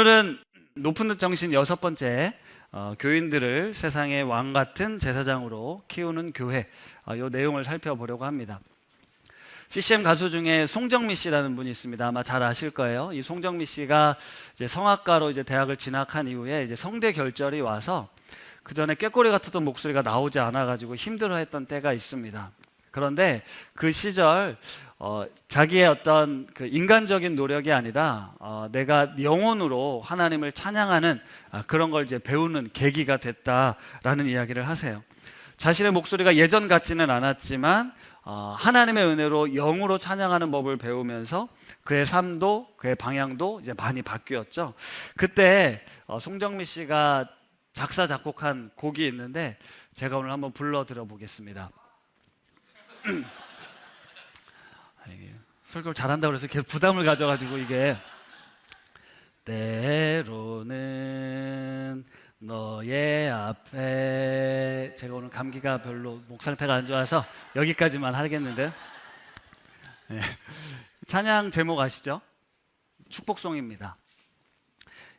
오늘은 높은 듯 정신 6번째 교인들을 세상의 왕 같은 제사장으로 키우는 교회, 이 내용을 살펴보려고 합니다. CCM 가수 중에 송정미 씨라는 분이 있습니다. 아마 잘 아실 거예요. 이 송정미 씨가 이제 성악가로 이제 대학을 진학한 이후에 이제 성대 결절이 와서 그 전에 꾀꼬리 같았던 목소리가 나오지 않아가지고 힘들어했던 때가 있습니다. 그런데 그 시절 자기의 어떤 그 인간적인 노력이 아니라 내가 영혼으로 하나님을 찬양하는 그런 걸 이제 배우는 계기가 됐다라는 이야기를 하세요. 자신의 목소리가 예전 같지는 않았지만 하나님의 은혜로 영으로 찬양하는 법을 배우면서 그의 삶도 그의 방향도 이제 많이 바뀌었죠. 그때 송정미 씨가 작사 작곡한 곡이 있는데 제가 오늘 한번 불러드려 보겠습니다. 설교를 잘한다고 그래서 계속 부담을 가져가지고 이게 때로는 너의 앞에, 제가 오늘 감기가 별로 목 상태가 안 좋아서 여기까지만 하겠는데, 네. 찬양 제목 아시죠? 축복송입니다.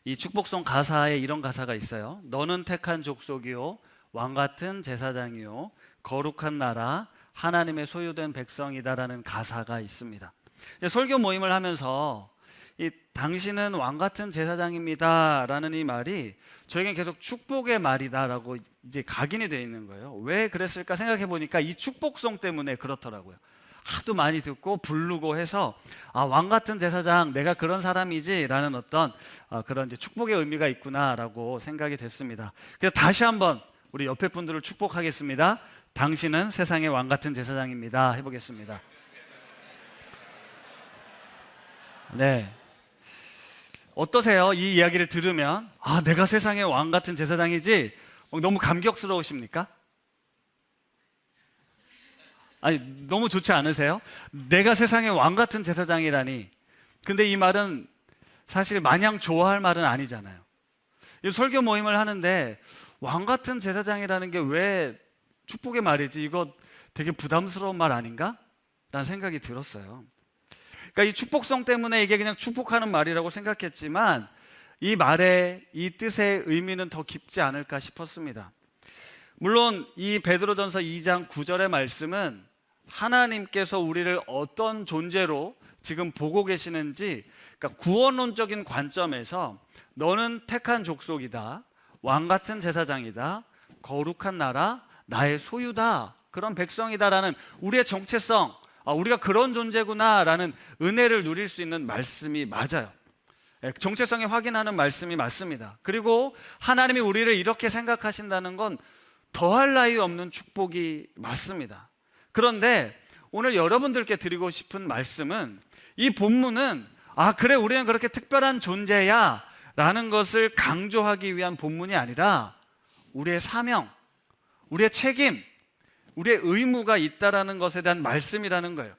이 축복송 가사에 이런 가사가 있어요. 너는 택한 족속이요 왕같은 제사장이요 거룩한 나라 하나님의 소유된 백성이다라는 가사가 있습니다. 설교 모임을 하면서 이 당신은 왕같은 제사장입니다 라는 이 말이 저에겐 계속 축복의 말이다라고 이제 각인이 되어 있는 거예요. 왜 그랬을까 생각해 보니까 이 축복송 때문에 그렇더라고요. 하도 많이 듣고 부르고 해서 왕같은 제사장, 내가 그런 사람이지 라는 어떤 그런 이제 축복의 의미가 있구나라고 생각이 됐습니다. 그래서 다시 한번 우리 옆에 분들을 축복하겠습니다. 당신은 세상의 왕같은 제사장입니다. 해보겠습니다. 네, 어떠세요? 이 이야기를 들으면 내가 세상의 왕같은 제사장이지? 너무 감격스러우십니까? 아니, 너무 좋지 않으세요? 내가 세상의 왕같은 제사장이라니. 근데 이 말은 사실 마냥 좋아할 말은 아니잖아요. 이 설교 모임을 하는데 왕같은 제사장이라는 게 왜 축복의 말이지? 이거 되게 부담스러운 말 아닌가? 라는 생각이 들었어요. 그러니까 이 축복성 때문에 이게 그냥 축복하는 말이라고 생각했지만 이 말의 이 뜻의 의미는 더 깊지 않을까 싶었습니다. 물론 이 베드로전서 2장 9절의 말씀은 하나님께서 우리를 어떤 존재로 지금 보고 계시는지, 그러니까 구원론적인 관점에서 너는 택한 족속이다, 왕같은 제사장이다, 거룩한 나라, 나의 소유다, 그런 백성이다라는 우리의 정체성, 우리가 그런 존재구나라는 은혜를 누릴 수 있는 말씀이 맞아요. 정체성이 확인하는 말씀이 맞습니다. 그리고 하나님이 우리를 이렇게 생각하신다는 건 더할 나위 없는 축복이 맞습니다. 그런데 오늘 여러분들께 드리고 싶은 말씀은 이 본문은 그래 우리는 그렇게 특별한 존재야 라는 것을 강조하기 위한 본문이 아니라 우리의 사명, 우리의 책임, 우리의 의무가 있다라는 것에 대한 말씀이라는 거예요.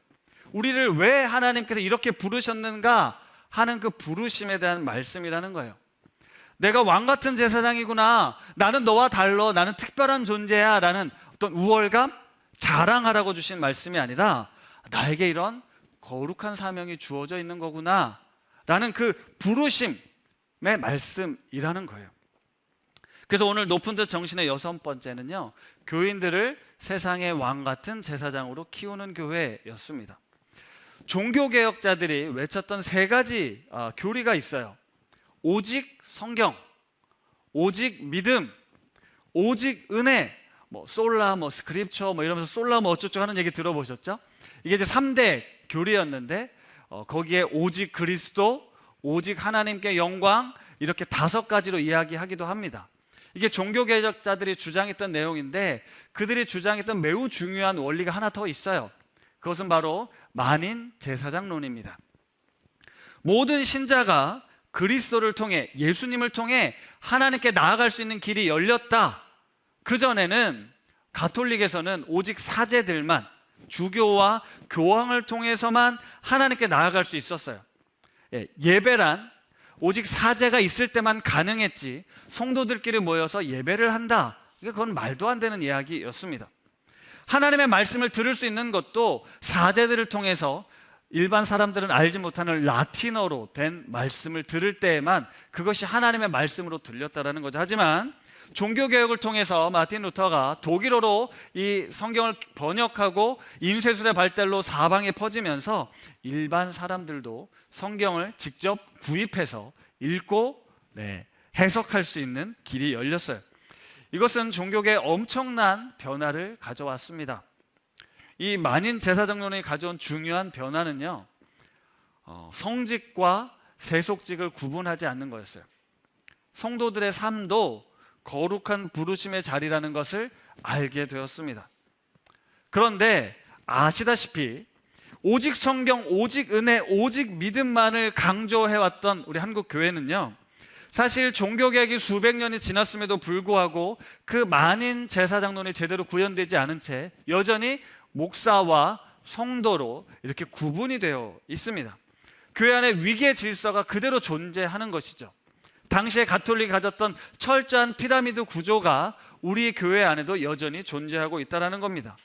우리를 왜 하나님께서 이렇게 부르셨는가 하는 그 부르심에 대한 말씀이라는 거예요. 내가 왕같은 제사장이구나, 나는 너와 달라, 나는 특별한 존재야 라는 어떤 우월감, 자랑하라고 주신 말씀이 아니라 나에게 이런 거룩한 사명이 주어져 있는 거구나 라는 그 부르심의 말씀이라는 거예요. 그래서 오늘 높은 듯 정신의 6번째는요, 교인들을 세상의 왕 같은 제사장으로 키우는 교회였습니다. 종교개혁자들이 외쳤던 3가지 교리가 있어요. 오직 성경, 오직 믿음, 오직 은혜, 솔라, 스크립처 이러면서 솔라 어쩌고 하는 얘기 들어보셨죠? 이게 이제 3대 교리였는데 거기에 오직 그리스도, 오직 하나님께 영광, 이렇게 5가지로 이야기하기도 합니다. 이게 종교개혁자들이 주장했던 내용인데 그들이 주장했던 매우 중요한 원리가 하나 더 있어요. 그것은 바로 만인 제사장론입니다. 모든 신자가 그리스도를 통해, 예수님을 통해 하나님께 나아갈 수 있는 길이 열렸다. 그전에는 가톨릭에서는 오직 사제들만, 주교와 교황을 통해서만 하나님께 나아갈 수 있었어요. 예배란 오직 사제가 있을 때만 가능했지 성도들끼리 모여서 예배를 한다, 그건 말도 안 되는 이야기였습니다. 하나님의 말씀을 들을 수 있는 것도 사제들을 통해서 일반 사람들은 알지 못하는 라틴어로 된 말씀을 들을 때에만 그것이 하나님의 말씀으로 들렸다라는 거죠. 하지만 종교개혁을 통해서 마틴 루터가 독일어로 이 성경을 번역하고 인쇄술의 발달로 사방에 퍼지면서 일반 사람들도 성경을 직접 구입해서 읽고 해석할 수 있는 길이 열렸어요. 이것은 종교계에 엄청난 변화를 가져왔습니다. 이 만인 제사장론이 가져온 중요한 변화는요, 성직과 세속직을 구분하지 않는 거였어요. 성도들의 삶도 거룩한 부르심의 자리라는 것을 알게 되었습니다. 그런데 아시다시피 오직 성경, 오직 은혜, 오직 믿음만을 강조해왔던 우리 한국 교회는요, 사실 종교개혁이 수백 년이 지났음에도 불구하고 그 만인 제사장론이 제대로 구현되지 않은 채 여전히 목사와 성도로 이렇게 구분이 되어 있습니다. 교회 안에 위계 질서가 그대로 존재하는 것이죠. 당시에 가톨릭이 가졌던 철저한 피라미드 구조가 우리 교회 안에도 여전히 존재하고 있다는 겁니다.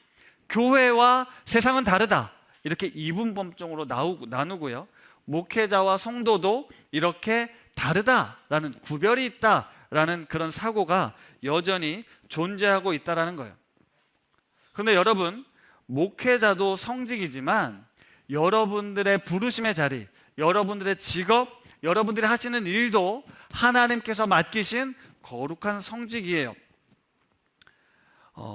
교회와 세상은 다르다, 이렇게 이분법적으로 나누고요, 목회자와 성도도 이렇게 다르다라는, 구별이 있다라는 그런 사고가 여전히 존재하고 있다는 거예요. 그런데 여러분, 목회자도 성직이지만 여러분들의 부르심의 자리, 여러분들의 직업, 여러분들이 하시는 일도 하나님께서 맡기신 거룩한 성직이에요.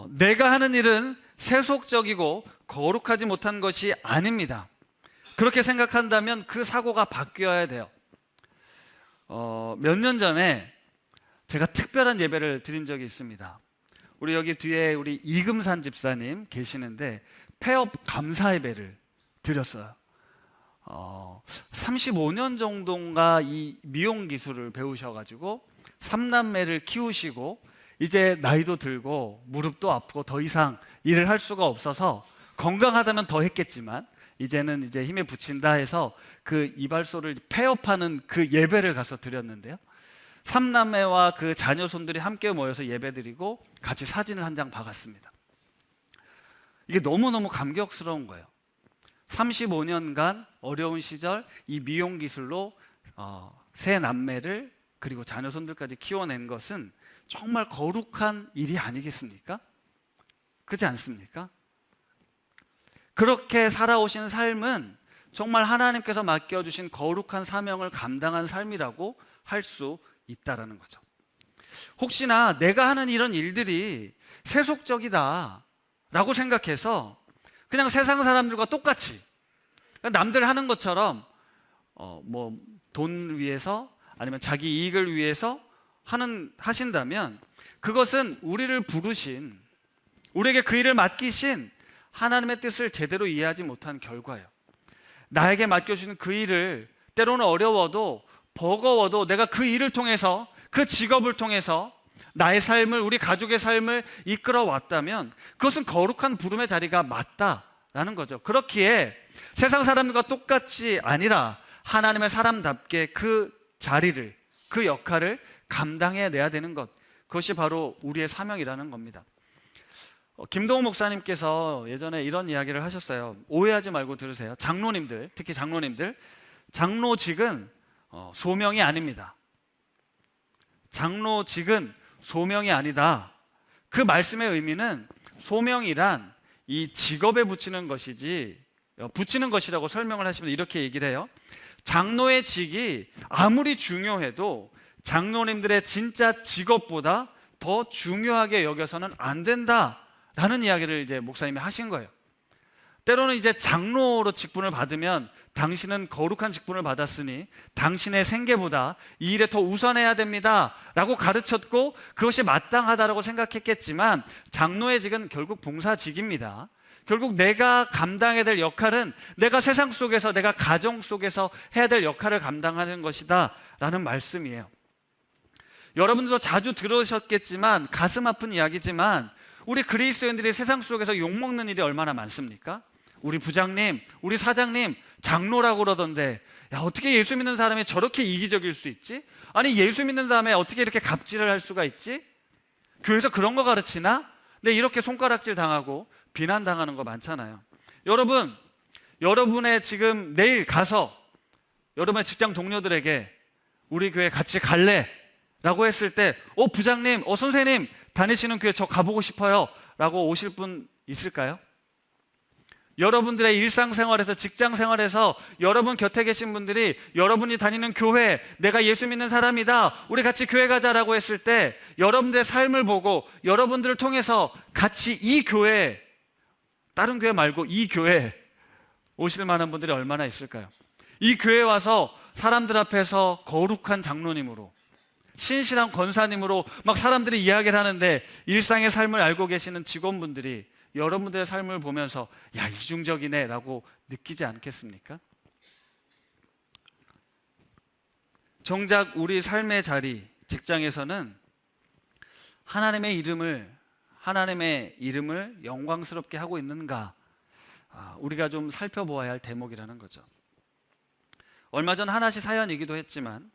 내가 하는 일은 세속적이고 거룩하지 못한 것이 아닙니다. 그렇게 생각한다면 그 사고가 바뀌어야 돼요. 몇 년 전에 제가 특별한 예배를 드린 적이 있습니다. 우리 여기 뒤에 우리 이금산 집사님 계시는데 폐업 감사 예배를 드렸어요. 35년 정도인가 이 미용 기술을 배우셔가지고 3남매를 키우시고 이제 나이도 들고 무릎도 아프고 더 이상 일을 할 수가 없어서, 건강하다면 더 했겠지만 이제는 이제 힘에 부친다 해서 그 이발소를 폐업하는 그 예배를 가서 드렸는데요, 3남매와 그 자녀손들이 함께 모여서 예배드리고 같이 사진을 한 장 박았습니다. 이게 너무너무 감격스러운 거예요. 35년간 어려운 시절 이 미용 기술로 세 남매를 그리고 자녀손들까지 키워낸 것은 정말 거룩한 일이 아니겠습니까? 그렇지 않습니까? 그렇게 살아오신 삶은 정말 하나님께서 맡겨주신 거룩한 사명을 감당한 삶이라고 할 수 있다는 거죠. 혹시나 내가 하는 이런 일들이 세속적이다 라고 생각해서 그냥 세상 사람들과 똑같이 남들 하는 것처럼 돈 위해서 아니면 자기 이익을 위해서 하신다면 그것은 우리를 부르신, 우리에게 그 일을 맡기신 하나님의 뜻을 제대로 이해하지 못한 결과예요. 나에게 맡겨주신 그 일을 때로는 어려워도 버거워도 내가 그 일을 통해서, 그 직업을 통해서 나의 삶을, 우리 가족의 삶을 이끌어 왔다면 그것은 거룩한 부름의 자리가 맞다라는 거죠. 그렇기에 세상 사람들과 똑같이 아니라 하나님의 사람답게 그 자리를, 그 역할을 감당해내야 되는 것, 그것이 바로 우리의 사명이라는 겁니다. 김동욱 목사님께서 예전에 이런 이야기를 하셨어요. 오해하지 말고 들으세요. 장로님들, 특히 장로님들, 장로직은 소명이 아닙니다. 장로직은 소명이 아니다. 그 말씀의 의미는 소명이란 이 직업에 붙이는 것이지, 붙이는 것이라고 설명을 하시면 이렇게 얘기를 해요. 장로의 직이 아무리 중요해도 장로님들의 진짜 직업보다 더 중요하게 여겨서는 안 된다라는 이야기를 이제 목사님이 하신 거예요. 때로는 이제 장로로 직분을 받으면 당신은 거룩한 직분을 받았으니 당신의 생계보다 이 일에 더 우선해야 됩니다 라고 가르쳤고 그것이 마땅하다라고 생각했겠지만, 장로의 직은 결국 봉사직입니다. 결국 내가 감당해야 될 역할은 내가 세상 속에서, 내가 가정 속에서 해야 될 역할을 감당하는 것이다 라는 말씀이에요. 여러분들도 자주 들으셨겠지만 가슴 아픈 이야기지만 우리 그리스도인들이 세상 속에서 욕먹는 일이 얼마나 많습니까? 우리 부장님, 우리 사장님 장로라고 그러던데, 야, 어떻게 예수 믿는 사람이 저렇게 이기적일 수 있지? 아니, 예수 믿는 사람이 어떻게 이렇게 갑질을 할 수가 있지? 교회에서 그런 거 가르치나? 네, 이렇게 손가락질 당하고 비난당하는 거 많잖아요. 여러분, 여러분의 지금 내일 가서 여러분의 직장 동료들에게 우리 교회 같이 갈래? 라고 했을 때 부장님, 선생님 다니시는 교회 저 가보고 싶어요 라고 오실 분 있을까요? 여러분들의 일상생활에서, 직장생활에서 여러분 곁에 계신 분들이 여러분이 다니는 교회, 내가 예수 믿는 사람이다, 우리 같이 교회 가자라고 했을 때 여러분들의 삶을 보고 여러분들을 통해서 같이 이 교회, 다른 교회 말고 이 교회 오실 만한 분들이 얼마나 있을까요? 이 교회에 와서 사람들 앞에서 거룩한 장로님으로, 신실한 권사님으로 막 사람들이 이야기를 하는데 일상의 삶을 알고 계시는 직원분들이 여러분들의 삶을 보면서 야, 이중적이네 라고 느끼지 않겠습니까? 정작 우리 삶의 자리, 직장에서는 하나님의 이름을 영광스럽게 하고 있는가, 우리가 좀 살펴보아야 할 대목이라는 거죠. 얼마 전 하나씩 사연이기도 했지만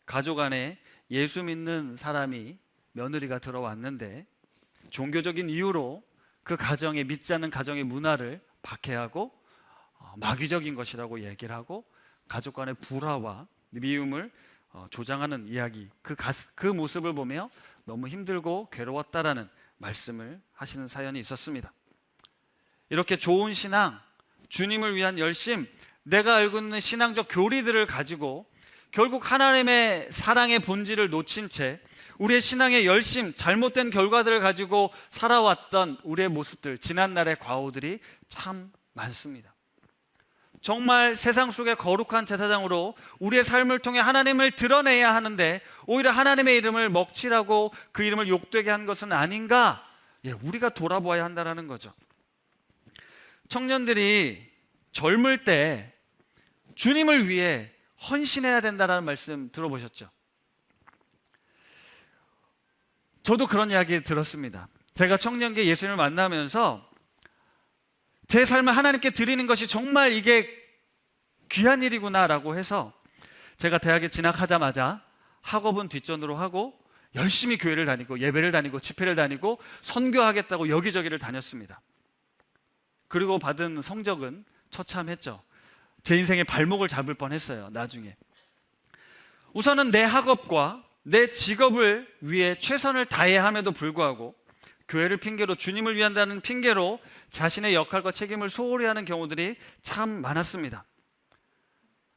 가족 안에 예수 믿는 사람이 며느리가 들어왔는데 종교적인 이유로 그 가정에, 믿지 않는 가정의 문화를 박해하고 마귀적인 것이라고 얘기를 하고 가족 간의 불화와 미움을 조장하는 이야기, 그 모습을 보며 너무 힘들고 괴로웠다라는 말씀을 하시는 사연이 있었습니다. 이렇게 좋은 신앙, 주님을 위한 열심, 내가 알고 있는 신앙적 교리들을 가지고 결국 하나님의 사랑의 본질을 놓친 채 우리의 신앙의 열심, 잘못된 결과들을 가지고 살아왔던 우리의 모습들, 지난날의 과오들이 참 많습니다. 정말 세상 속의 거룩한 제사장으로 우리의 삶을 통해 하나님을 드러내야 하는데 오히려 하나님의 이름을 먹칠하고 그 이름을 욕되게 한 것은 아닌가? 우리가 돌아보아야 한다는 거죠. 청년들이 젊을 때 주님을 위해 헌신해야 된다는 말씀 들어보셨죠? 저도 그런 이야기 들었습니다. 제가 청년기에 예수님을 만나면서 제 삶을 하나님께 드리는 것이 정말 이게 귀한 일이구나 라고 해서 제가 대학에 진학하자마자 학업은 뒷전으로 하고 열심히 교회를 다니고 예배를 다니고 집회를 다니고 선교하겠다고 여기저기를 다녔습니다. 그리고 받은 성적은 처참했죠. 제 인생의 발목을 잡을 뻔했어요. 나중에 우선은 내 학업과 내 직업을 위해 최선을 다해야 함에도 불구하고 교회를 핑계로, 주님을 위한다는 핑계로 자신의 역할과 책임을 소홀히 하는 경우들이 참 많았습니다.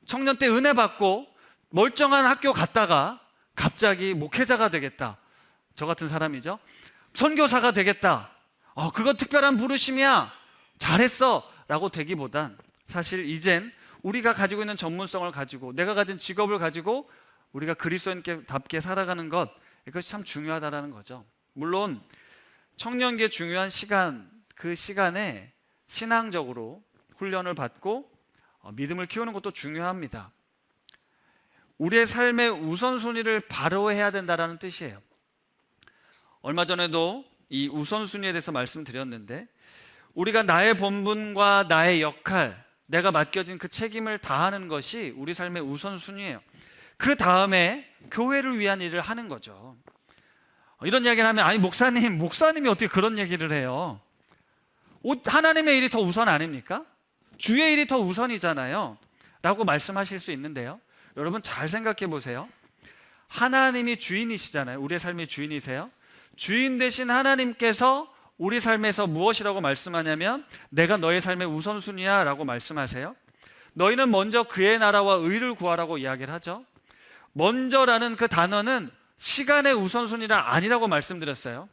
청년 때 은혜 받고 멀쩡한 학교 갔다가 갑자기 목회자가 되겠다, 저 같은 사람이죠. 선교사가 되겠다, 그건 특별한 부르심이야, 잘했어 라고 되기보단 사실 이젠 우리가 가지고 있는 전문성을 가지고 내가 가진 직업을 가지고 우리가 그리스도인답게 살아가는 것, 이것이 참 중요하다는 거죠. 물론 청년기의 중요한 시간, 그 시간에 신앙적으로 훈련을 받고 믿음을 키우는 것도 중요합니다. 우리의 삶의 우선순위를 바로 해야 된다는 뜻이에요. 얼마 전에도 이 우선순위에 대해서 말씀드렸는데 우리가 나의 본분과 나의 역할, 내가 맡겨진 그 책임을 다하는 것이 우리 삶의 우선순위예요. 그 다음에 교회를 위한 일을 하는 거죠. 이런 이야기를 하면 아니 목사님이 어떻게 그런 얘기를 해요? 하나님의 일이 더 우선 아닙니까? 주의 일이 더 우선이잖아요 라고 말씀하실 수 있는데요, 여러분 잘 생각해 보세요. 하나님이 주인이시잖아요. 우리의 삶의 주인이세요. 주인 되신 하나님께서 우리 삶에서 무엇이라고 말씀하냐면 내가 너의 삶의 우선순위야 라고 말씀하세요. 너희는 먼저 그의 나라와 의를 구하라고 이야기를 하죠. 먼저라는 그 단어는 시간의 우선순위가 아니라고 말씀드렸어요.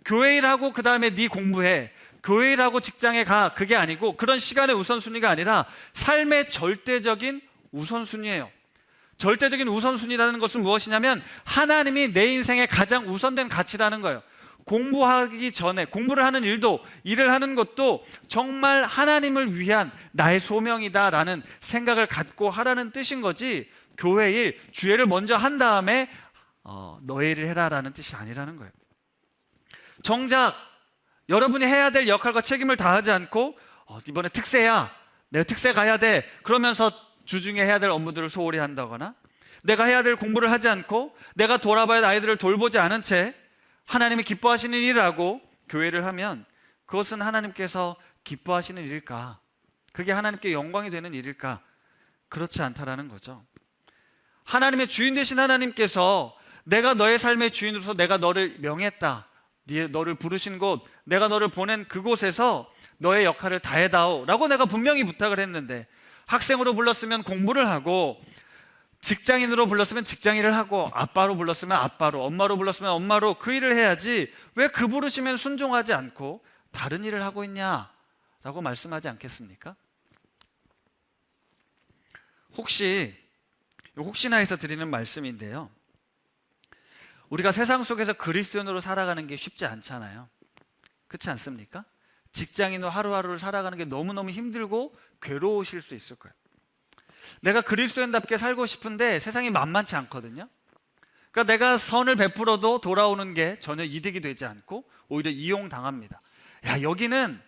교회 일하고 그 다음에 네 공부해, 교회 일하고 직장에 가, 그게 아니고 그런 시간의 우선순위가 아니라 삶의 절대적인 우선순위예요. 절대적인 우선순위라는 것은 무엇이냐면 하나님이 내 인생의 가장 우선된 가치라는 거예요. 공부하기 전에 공부를 하는 일을 하는 것도 정말 하나님을 위한 나의 소명이다라는 생각을 갖고 하라는 뜻인 거지, 교회 일, 주일을 먼저 한 다음에 너의 일을 해라라는 뜻이 아니라는 거예요. 정작 여러분이 해야 될 역할과 책임을 다하지 않고 이번에 특세야, 내가 특세 가야 돼 그러면서 주중에 해야 될 업무들을 소홀히 한다거나, 내가 해야 될 공부를 하지 않고 내가 돌아봐야 할 아이들을 돌보지 않은 채 하나님이 기뻐하시는 일이라고 교회를 하면 그것은 하나님께서 기뻐하시는 일일까? 그게 하나님께 영광이 되는 일일까? 그렇지 않다라는 거죠. 하나님의 주인 되신 하나님께서 내가 너의 삶의 주인으로서 내가 너를 명했다, 너를 부르신 곳, 내가 너를 보낸 그곳에서 너의 역할을 다해다오 라고 내가 분명히 부탁을 했는데, 학생으로 불렀으면 공부를 하고, 직장인으로 불렀으면 직장인을 하고, 아빠로 불렀으면 아빠로, 엄마로 불렀으면 엄마로 그 일을 해야지 왜 그 부르시면 순종하지 않고 다른 일을 하고 있냐 라고 말씀하지 않겠습니까? 혹시나 해서 드리는 말씀인데요, 우리가 세상 속에서 그리스도인으로 살아가는 게 쉽지 않잖아요. 그렇지 않습니까? 직장인으로 하루하루를 살아가는 게 너무너무 힘들고 괴로우실 수 있을 거예요. 내가 그리스도인답게 살고 싶은데 세상이 만만치 않거든요. 그러니까 내가 선을 베풀어도 돌아오는 게 전혀 이득이 되지 않고 오히려 이용당합니다. 야, 여기는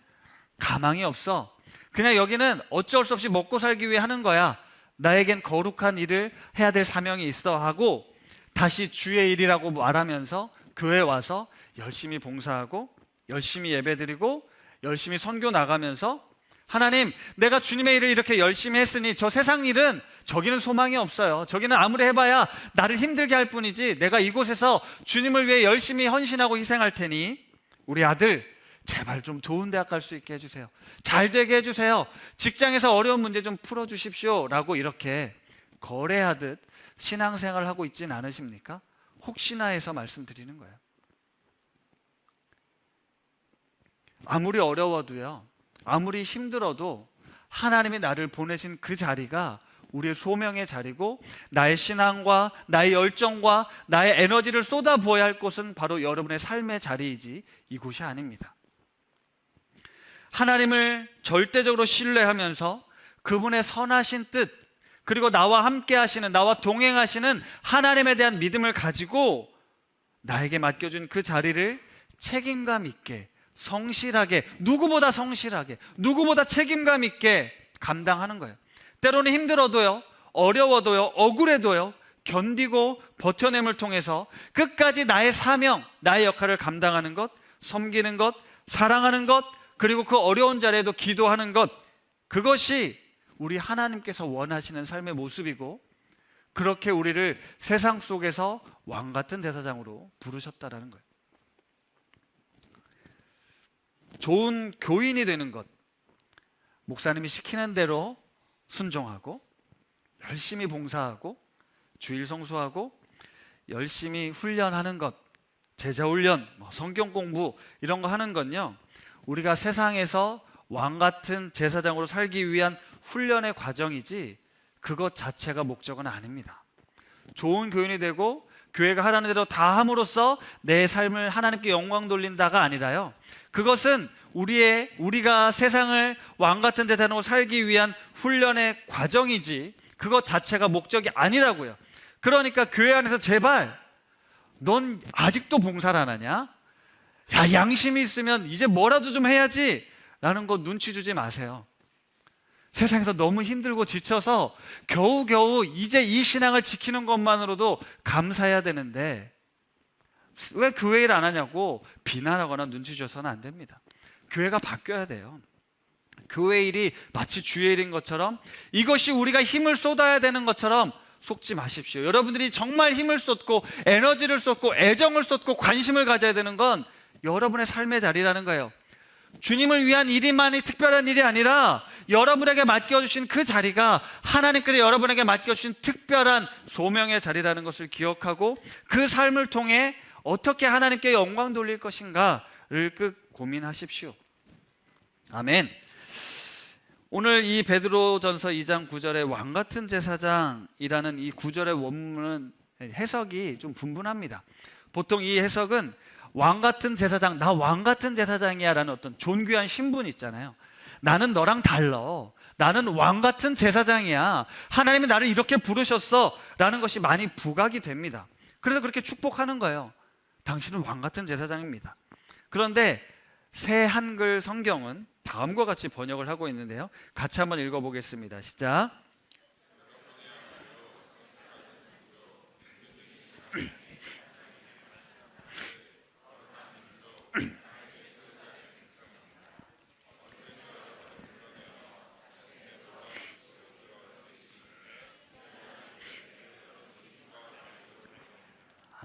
가망이 없어. 그냥 여기는 어쩔 수 없이 먹고 살기 위해 하는 거야. 나에겐 거룩한 일을 해야 될 사명이 있어 하고 다시 주의 일이라고 말하면서 교회에 와서 열심히 봉사하고 열심히 예배드리고 열심히 선교 나가면서, 하나님, 내가 주님의 일을 이렇게 열심히 했으니 저 세상 일은, 저기는 소망이 없어요. 저기는 아무리 해봐야 나를 힘들게 할 뿐이지, 내가 이곳에서 주님을 위해 열심히 헌신하고 희생할 테니 우리 아들 제발 좀 좋은 대학 갈 수 있게 해주세요. 잘 되게 해주세요. 직장에서 어려운 문제 좀 풀어주십시오 라고 이렇게 거래하듯 신앙생활을 하고 있진 않으십니까? 혹시나 해서 말씀드리는 거예요. 아무리 어려워도요, 아무리 힘들어도 하나님이 나를 보내신 그 자리가 우리의 소명의 자리고, 나의 신앙과 나의 열정과 나의 에너지를 쏟아부어야 할 곳은 바로 여러분의 삶의 자리이지 이곳이 아닙니다. 하나님을 절대적으로 신뢰하면서 그분의 선하신 뜻, 그리고 나와 함께 하시는, 나와 동행하시는 하나님에 대한 믿음을 가지고 나에게 맡겨준 그 자리를 책임감 있게, 성실하게, 누구보다 성실하게, 누구보다 책임감 있게 감당하는 거예요. 때로는 힘들어도요, 어려워도요, 억울해도요, 견디고 버텨냄을 통해서 끝까지 나의 사명, 나의 역할을 감당하는 것, 섬기는 것, 사랑하는 것, 그리고 그 어려운 자리에도 기도하는 것, 그것이 우리 하나님께서 원하시는 삶의 모습이고, 그렇게 우리를 세상 속에서 왕같은 제사장으로 부르셨다라는 거예요. 좋은 교인이 되는 것, 목사님이 시키는 대로 순종하고 열심히 봉사하고 주일 성수하고 열심히 훈련하는 것, 제자훈련, 성경 공부 이런 거 하는 건요, 우리가 세상에서 왕같은 제사장으로 살기 위한 훈련의 과정이지 그것 자체가 목적은 아닙니다. 좋은 교인이 되고 교회가 하라는 대로 다 함으로써 내 삶을 하나님께 영광 돌린다가 아니라요, 그것은 우리가 세상을 왕같은 제사장으로 살기 위한 훈련의 과정이지 그것 자체가 목적이 아니라고요. 그러니까 교회 안에서 제발 넌 아직도 봉사를 안 하냐? 야, 양심이 있으면 이제 뭐라도 좀 해야지 라는 거 눈치 주지 마세요. 세상에서 너무 힘들고 지쳐서 겨우겨우 이제 이 신앙을 지키는 것만으로도 감사해야 되는데 왜 교회 일 안 하냐고 비난하거나 눈치 줘서는 안 됩니다. 교회가 바뀌어야 돼요. 교회 일이 마치 주의 일인 것처럼, 이것이 우리가 힘을 쏟아야 되는 것처럼 속지 마십시오. 여러분들이 정말 힘을 쏟고 에너지를 쏟고 애정을 쏟고 관심을 가져야 되는 건 여러분의 삶의 자리라는 거예요. 주님을 위한 일이만이 특별한 일이 아니라 여러분에게 맡겨주신 그 자리가 하나님께서 여러분에게 맡겨주신 특별한 소명의 자리라는 것을 기억하고 그 삶을 통해 어떻게 하나님께 영광 돌릴 것인가를 고민하십시오. 아멘. 오늘 이 베드로전서 2장 9절의 왕같은 제사장이라는 이 9절의 원문은 해석이 좀 분분합니다. 보통 이 해석은 왕같은 제사장, 나 왕같은 제사장이야 라는 어떤 존귀한 신분 있잖아요. 나는 너랑 달라, 나는 왕같은 제사장이야, 하나님이 나를 이렇게 부르셨어 라는 것이 많이 부각이 됩니다. 그래서 그렇게 축복하는 거예요. 당신은 왕같은 제사장입니다. 그런데 새 한글 성경은 다음과 같이 번역을 하고 있는데요, 같이 한번 읽어보겠습니다. 시작.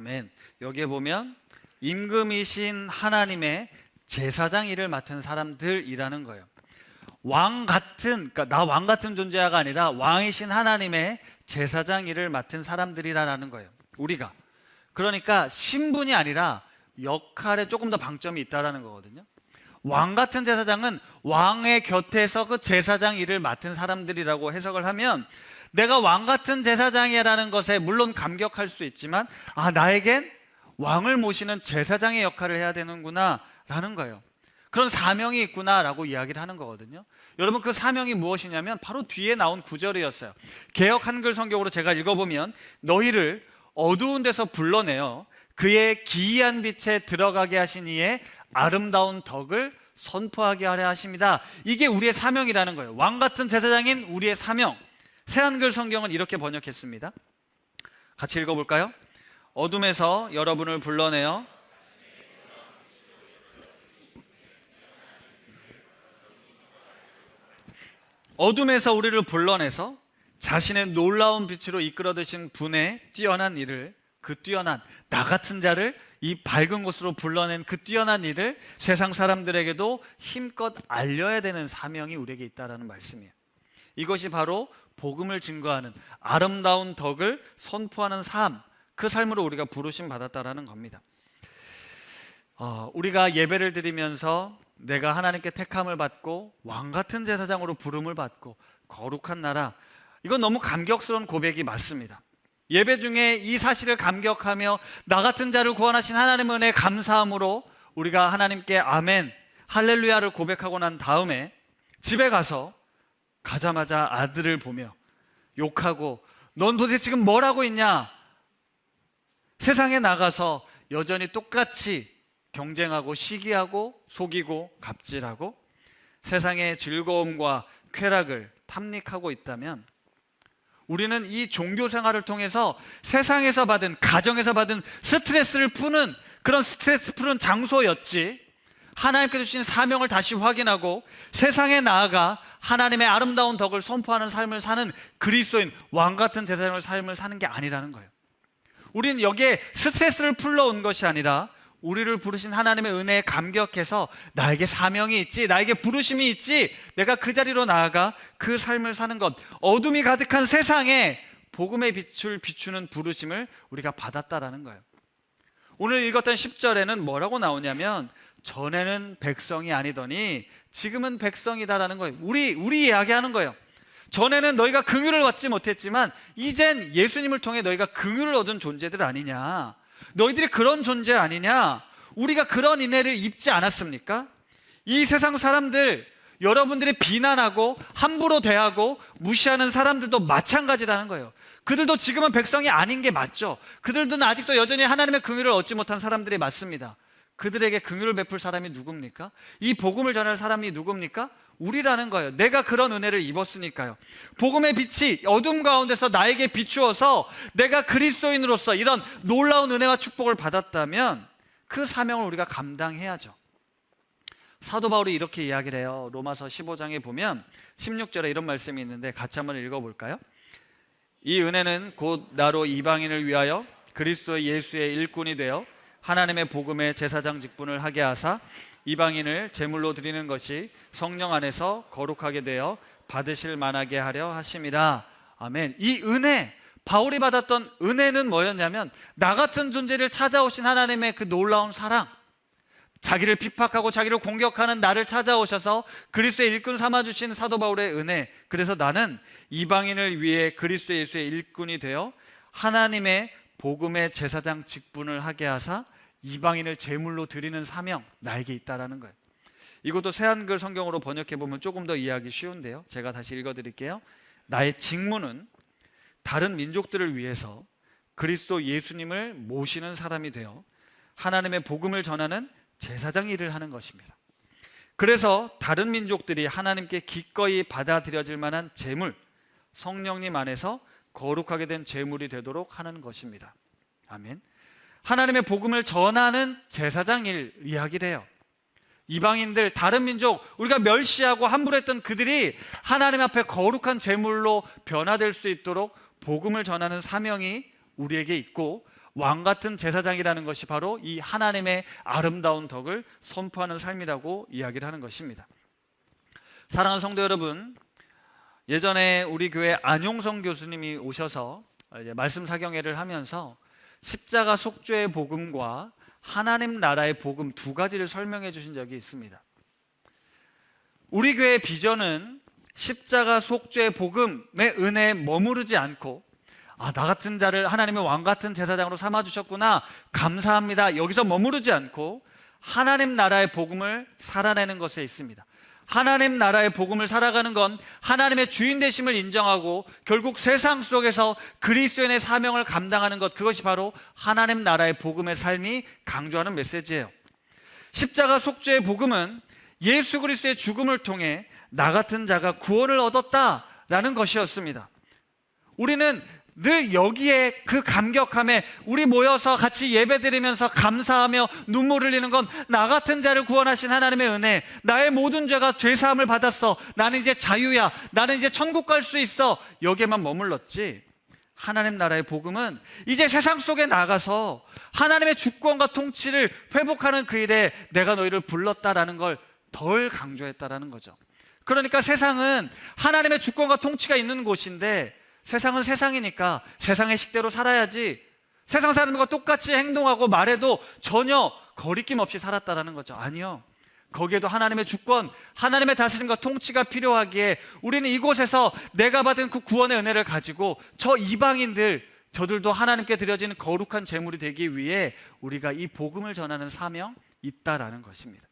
아멘. 여기에 보면 임금이신 하나님의 제사장 일을 맡은 사람들이라는 거예요. 왕 같은, 그러니까 나 왕 같은 존재가 아니라 왕이신 하나님의 제사장 일을 맡은 사람들이라는 거예요. 우리가. 그러니까 신분이 아니라 역할에 조금 더 방점이 있다라는 거거든요. 왕 같은 제사장은 왕의 곁에서 그 제사장 일을 맡은 사람들이라고 해석을 하면, 내가 왕 같은 제사장이라는 것에 물론 감격할 수 있지만, 나에겐 왕을 모시는 제사장의 역할을 해야 되는구나 라는 거예요. 그런 사명이 있구나 라고 이야기를 하는 거거든요. 여러분, 그 사명이 무엇이냐면 바로 뒤에 나온 구절이었어요. 개역 한글 성경으로 제가 읽어보면, 너희를 어두운 데서 불러내어 그의 기이한 빛에 들어가게 하신 이의 아름다운 덕을 선포하게 하려 하십니다. 이게 우리의 사명이라는 거예요. 왕 같은 제사장인 우리의 사명. 새한글 성경은 이렇게 번역했습니다. 같이 읽어볼까요? 어둠에서 여러분을 불러내어 어둠에서 우리를 불러내서 자신의 놀라운 빛으로 이끌어드신 분의 뛰어난 일을, 그 뛰어난 나 같은 자를 이 밝은 곳으로 불러낸 그 뛰어난 일을 세상 사람들에게도 힘껏 알려야 되는 사명이 우리에게 있다는 말씀이에요. 이것이 바로 복음을 증거하는 아름다운 덕을 선포하는 삶, 그 삶으로 우리가 부르심 받았다라는 겁니다. 우리가 예배를 드리면서 내가 하나님께 택함을 받고 왕 같은 제사장으로 부름을 받고 거룩한 나라, 이건 너무 감격스러운 고백이 맞습니다. 예배 중에 이 사실을 감격하며 나 같은 자를 구원하신 하나님의 은혜에 감사함으로 우리가 하나님께 아멘, 할렐루야를 고백하고 난 다음에 집에 가자마자 아들을 보며 욕하고, 넌 도대체 지금 뭘 하고 있냐? 세상에 나가서 여전히 똑같이 경쟁하고 시기하고 속이고 갑질하고 세상의 즐거움과 쾌락을 탐닉하고 있다면, 우리는 이 종교 생활을 통해서 세상에서 받은, 가정에서 받은 스트레스를 푸는 그런 스트레스 푸는 장소였지, 하나님께서 주신 사명을 다시 확인하고 세상에 나아가 하나님의 아름다운 덕을 선포하는 삶을 사는 그리스도인, 왕 같은 제사장의 삶을 사는 게 아니라는 거예요. 우리는 여기에 스트레스를 풀러 온 것이 아니라 우리를 부르신 하나님의 은혜에 감격해서 나에게 사명이 있지, 나에게 부르심이 있지, 내가 그 자리로 나아가 그 삶을 사는 것, 어둠이 가득한 세상에 복음의 빛을 비추는 부르심을 우리가 받았다라는 거예요. 오늘 읽었던 10절에는 뭐라고 나오냐면, 전에는 백성이 아니더니 지금은 백성이다라는 거예요. 우리 이야기하는 거예요. 전에는 너희가 긍휼을 얻지 못했지만 이젠 예수님을 통해 너희가 긍휼을 얻은 존재들 아니냐, 너희들이 그런 존재 아니냐, 우리가 그런 인애를 입지 않았습니까? 이 세상 사람들, 여러분들이 비난하고 함부로 대하고 무시하는 사람들도 마찬가지라는 거예요. 그들도 지금은 백성이 아닌 게 맞죠. 그들도 아직도 여전히 하나님의 긍휼을 얻지 못한 사람들이 맞습니다. 그들에게 긍휼을 베풀 사람이 누굽니까? 이 복음을 전할 사람이 누굽니까? 우리라는 거예요. 내가 그런 은혜를 입었으니까요. 복음의 빛이 어둠 가운데서 나에게 비추어서 내가 그리스도인으로서 이런 놀라운 은혜와 축복을 받았다면 그 사명을 우리가 감당해야죠. 사도 바울이 이렇게 이야기를 해요. 로마서 15장에 보면 16절에 이런 말씀이 있는데 같이 한번 읽어볼까요? 이 은혜는 곧 나로 이방인을 위하여 그리스도 예수의 일꾼이 되어 하나님의 복음의 제사장 직분을 하게 하사 이방인을 제물로 드리는 것이 성령 안에서 거룩하게 되어 받으실 만하게 하려 하심이라. 아멘. 이 은혜, 바울이 받았던 은혜는 뭐였냐면, 나 같은 존재를 찾아오신 하나님의 그 놀라운 사랑, 자기를 핍박하고 자기를 공격하는 나를 찾아오셔서 그리스도의 일꾼 삼아주신 사도 바울의 은혜. 그래서 나는 이방인을 위해 그리스도 예수의 일꾼이 되어 하나님의 복음의 제사장 직분을 하게 하사 이방인을 제물로 드리는 사명, 나에게 있다라는 거예요. 이것도 새한글 성경으로 번역해 보면 조금 더 이해하기 쉬운데요, 제가 다시 읽어드릴게요. 나의 직무는 다른 민족들을 위해서 그리스도 예수님을 모시는 사람이 되어 하나님의 복음을 전하는 제사장 일을 하는 것입니다. 그래서 다른 민족들이 하나님께 기꺼이 받아들여질 만한 제물, 성령님 안에서 거룩하게 된 제물이 되도록 하는 것입니다. 아멘. 하나님의 복음을 전하는 제사장 일 이야기를 해요. 이방인들, 다른 민족, 우리가 멸시하고 함부로 했던 그들이 하나님 앞에 거룩한 제물로 변화될 수 있도록 복음을 전하는 사명이 우리에게 있고, 왕 같은 제사장이라는 것이 바로 이 하나님의 아름다운 덕을 선포하는 삶이라고 이야기를 하는 것입니다. 사랑하는 성도 여러분, 예전에 우리 교회 안용성 교수님이 오셔서 이제 말씀 사경회를 하면서 십자가 속죄의 복음과 하나님 나라의 복음 두 가지를 설명해 주신 적이 있습니다. 우리 교회의 비전은 십자가 속죄의 복음의 은혜에 머무르지 않고 나 같은 자를 하나님의 왕 같은 제사장으로 삼아주셨구나, 감사합니다, 여기서 머무르지 않고 하나님 나라의 복음을 살아내는 것에 있습니다. 하나님 나라의 복음을 살아가는 건 하나님의 주인 되심을 인정하고 결국 세상 속에서 그리스도인의 사명을 감당하는 것, 그것이 바로 하나님 나라의 복음의 삶이 강조하는 메시지예요. 십자가 속죄의 복음은 예수 그리스도의 죽음을 통해 나 같은 자가 구원을 얻었다라는 것이었습니다. 우리는 늘 여기에 그 감격함에 우리 모여서 같이 예배드리면서 감사하며 눈물 흘리는 건 나 같은 자를 구원하신 하나님의 은혜, 나의 모든 죄가 죄사함을 받았어, 나는 이제 자유야, 나는 이제 천국 갈 수 있어, 여기에만 머물렀지, 하나님 나라의 복음은 이제 세상 속에 나가서 하나님의 주권과 통치를 회복하는 그 일에 내가 너희를 불렀다라는 걸 덜 강조했다라는 거죠. 그러니까 세상은 하나님의 주권과 통치가 있는 곳인데 세상은 세상이니까 세상의 식대로 살아야지, 세상 사람들과 똑같이 행동하고 말해도 전혀 거리낌 없이 살았다라는 거죠. 아니요, 거기에도 하나님의 주권, 하나님의 다스림과 통치가 필요하기에 우리는 이곳에서 내가 받은 그 구원의 은혜를 가지고 저 이방인들, 저들도 하나님께 드려지는 거룩한 제물이 되기 위해 우리가 이 복음을 전하는 사명 있다라는 것입니다.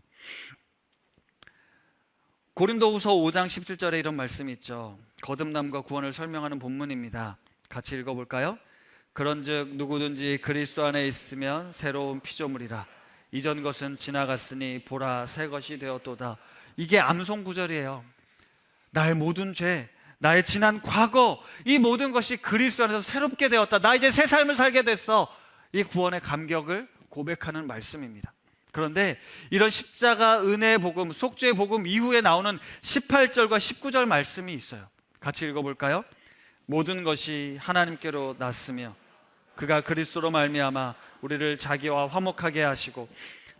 고린도후서 5장 17절에 이런 말씀이 있죠. 거듭남과 구원을 설명하는 본문입니다. 같이 읽어볼까요? 그런즉 누구든지 그리스도 안에 있으면 새로운 피조물이라, 이전 것은 지나갔으니 보라 새 것이 되었도다. 이게 암송 구절이에요. 나의 모든 죄, 나의 지난 과거, 이 모든 것이 그리스도 안에서 새롭게 되었다, 나 이제 새 삶을 살게 됐어, 이 구원의 감격을 고백하는 말씀입니다. 그런데 이런 십자가 은혜의 복음, 속죄의 복음 이후에 나오는 18절과 19절 말씀이 있어요. 같이 읽어볼까요? 모든 것이 하나님께로 났으며 그가 그리스도로 말미암아 우리를 자기와 화목하게 하시고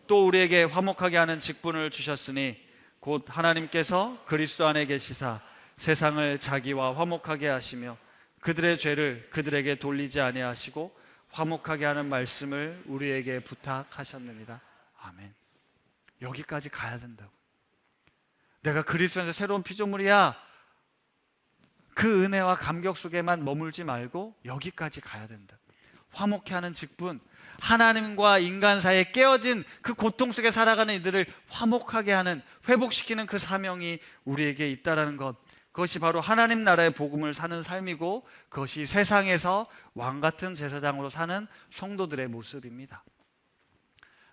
또 우리에게 화목하게 하는 직분을 주셨으니 곧 하나님께서 그리스도 안에 계시사 세상을 자기와 화목하게 하시며 그들의 죄를 그들에게 돌리지 아니하시고 화목하게 하는 말씀을 우리에게 부탁하셨느니라. 아멘. 여기까지 가야 된다고. 내가 그리스도에서 새로운 피조물이야, 그 은혜와 감격 속에만 머물지 말고 여기까지 가야 된다. 화목케 하는 직분, 하나님과 인간 사이에 깨어진 그 고통 속에 살아가는 이들을 화목하게 하는, 회복시키는 그 사명이 우리에게 있다라는 것, 그것이 바로 하나님 나라의 복음을 사는 삶이고 그것이 세상에서 왕같은 제사장으로 사는 성도들의 모습입니다.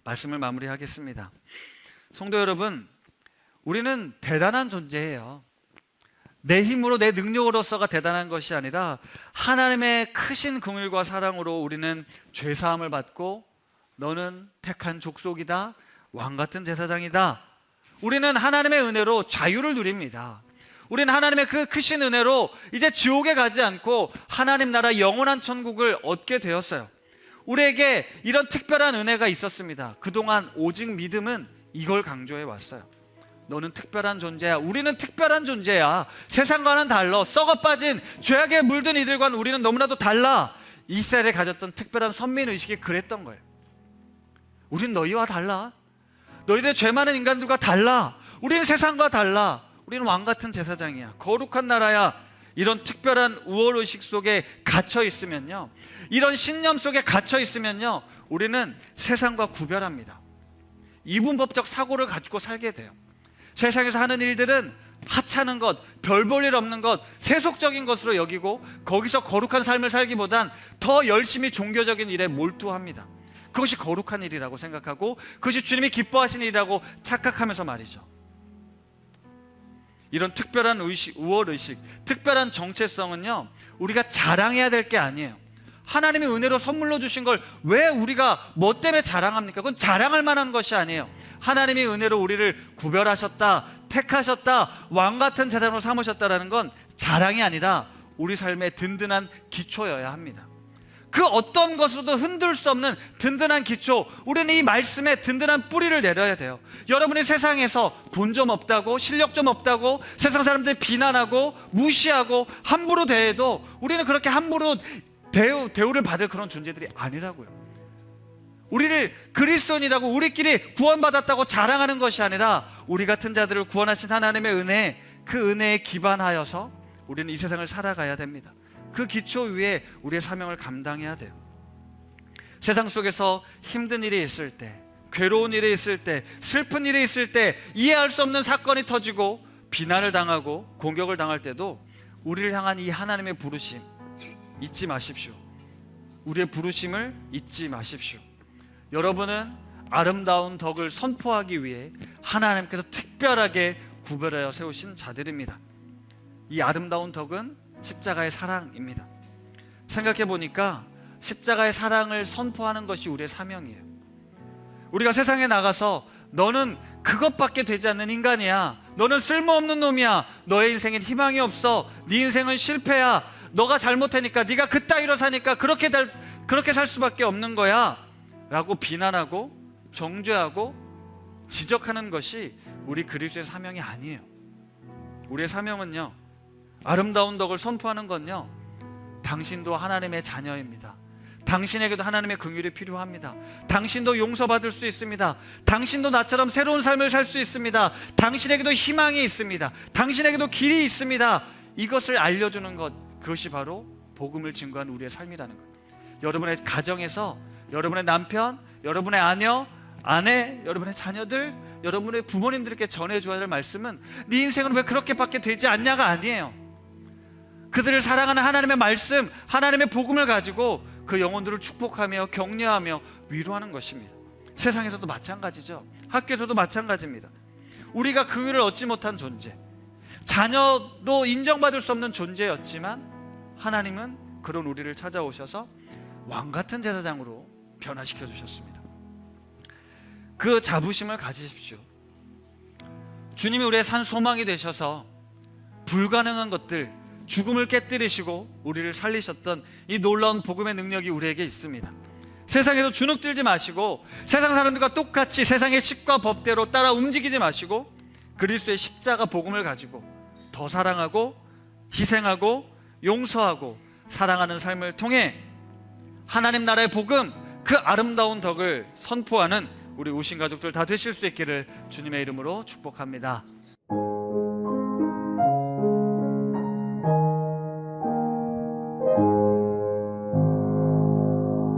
말씀을 마무리하겠습니다. 성도 여러분, 우리는 대단한 존재예요. 내 힘으로, 내 능력으로서가 대단한 것이 아니라 하나님의 크신 긍휼과 사랑으로 우리는 죄사함을 받고 너는 택한 족속이다, 왕같은 제사장이다. 우리는 하나님의 은혜로 자유를 누립니다. 우리는 하나님의 그 크신 은혜로 이제 지옥에 가지 않고 하나님 나라 영원한 천국을 얻게 되었어요. 우리에게 이런 특별한 은혜가 있었습니다. 그동안 오직 믿음은 이걸 강조해 왔어요. 너는 특별한 존재야. 우리는 특별한 존재야. 세상과는 달라. 썩어빠진 죄악에 물든 이들과는 우리는 너무나도 달라. 이스라엘에 가졌던 특별한 선민의식이 그랬던 거예요. 우린 너희와 달라. 너희들 죄 많은 인간들과 달라. 우리는 세상과 달라. 우리는 왕같은 제사장이야. 거룩한 나라야. 이런 특별한 우월의식 속에 갇혀 있으면요, 이런 신념 속에 갇혀 있으면요, 우리는 세상과 구별합니다. 이분법적 사고를 가지고 살게 돼요. 세상에서 하는 일들은 하찮은 것, 별 볼 일 없는 것, 세속적인 것으로 여기고 거기서 거룩한 삶을 살기보단 더 열심히 종교적인 일에 몰두합니다. 그것이 거룩한 일이라고 생각하고 그것이 주님이 기뻐하시는 일이라고 착각하면서 말이죠. 이런 특별한 의식, 우월의식, 특별한 정체성은요, 우리가 자랑해야 될 게 아니에요. 하나님이 은혜로 선물로 주신 걸 왜 우리가 뭐 때문에 자랑합니까? 그건 자랑할 만한 것이 아니에요. 하나님이 은혜로 우리를 구별하셨다, 택하셨다, 왕같은 제사장으로 삼으셨다라는 건 자랑이 아니라 우리 삶의 든든한 기초여야 합니다. 그 어떤 것으로도 흔들 수 없는 든든한 기초, 우리는 이 말씀에 든든한 뿌리를 내려야 돼요. 여러분이 세상에서 돈 좀 없다고, 실력 좀 없다고 세상 사람들 비난하고 무시하고 함부로 대해도 우리는 그렇게 함부로 대우를 받을 그런 존재들이 아니라고요. 우리를 그리스도인이라고 우리끼리 구원받았다고 자랑하는 것이 아니라 우리 같은 자들을 구원하신 하나님의 은혜, 그 은혜에 기반하여서 우리는 이 세상을 살아가야 됩니다. 그 기초 위에 우리의 사명을 감당해야 돼요. 세상 속에서 힘든 일이 있을 때, 괴로운 일이 있을 때, 슬픈 일이 있을 때, 이해할 수 없는 사건이 터지고 비난을 당하고 공격을 당할 때도 우리를 향한 이 하나님의 부르심 잊지 마십시오. 우리의 부르심을 잊지 마십시오. 여러분은 아름다운 덕을 선포하기 위해 하나님께서 특별하게 구별하여 세우신 자들입니다. 이 아름다운 덕은 십자가의 사랑입니다. 생각해 보니까 십자가의 사랑을 선포하는 것이 우리의 사명이에요. 우리가 세상에 나가서 너는 그것밖에 되지 않는 인간이야, 너는 쓸모없는 놈이야, 너의 인생엔 희망이 없어, 네 인생은 실패야, 너가 잘못하니까, 네가 그따위로 사니까 그렇게 살 수밖에 없는 거야 라고 비난하고 정죄하고 지적하는 것이 우리 그리스도의 사명이 아니에요. 우리의 사명은요, 아름다운 덕을 선포하는 건요, 당신도 하나님의 자녀입니다. 당신에게도 하나님의 긍휼이 필요합니다. 당신도 용서받을 수 있습니다. 당신도 나처럼 새로운 삶을 살 수 있습니다. 당신에게도 희망이 있습니다. 당신에게도 길이 있습니다. 이것을 알려주는 것, 그것이 바로 복음을 증거한 우리의 삶이라는 거예요. 여러분의 가정에서 여러분의 남편, 여러분의 아내, 여러분의 자녀들, 여러분의 부모님들께 전해줘야 할 말씀은 네 인생은 왜 그렇게밖에 되지 않냐가 아니에요. 그들을 사랑하는 하나님의 말씀, 하나님의 복음을 가지고 그 영혼들을 축복하며 격려하며 위로하는 것입니다. 세상에서도 마찬가지죠. 학교에서도 마찬가지입니다. 우리가 그 위를 얻지 못한 존재, 자녀로 인정받을 수 없는 존재였지만 하나님은 그런 우리를 찾아오셔서 왕같은 제사장으로 변화시켜 주셨습니다. 그 자부심을 가지십시오. 주님이 우리의 산 소망이 되셔서 불가능한 것들, 죽음을 깨뜨리시고 우리를 살리셨던 이 놀라운 복음의 능력이 우리에게 있습니다. 세상에서 주눅들지 마시고 세상 사람들과 똑같이 세상의 식과 법대로 따라 움직이지 마시고 그리스도의 십자가 복음을 가지고 더 사랑하고 희생하고 용서하고 사랑하는 삶을 통해 하나님 나라의 복음, 그 아름다운 덕을 선포하는 우리 우신 가족들 다 되실 수 있기를 주님의 이름으로 축복합니다.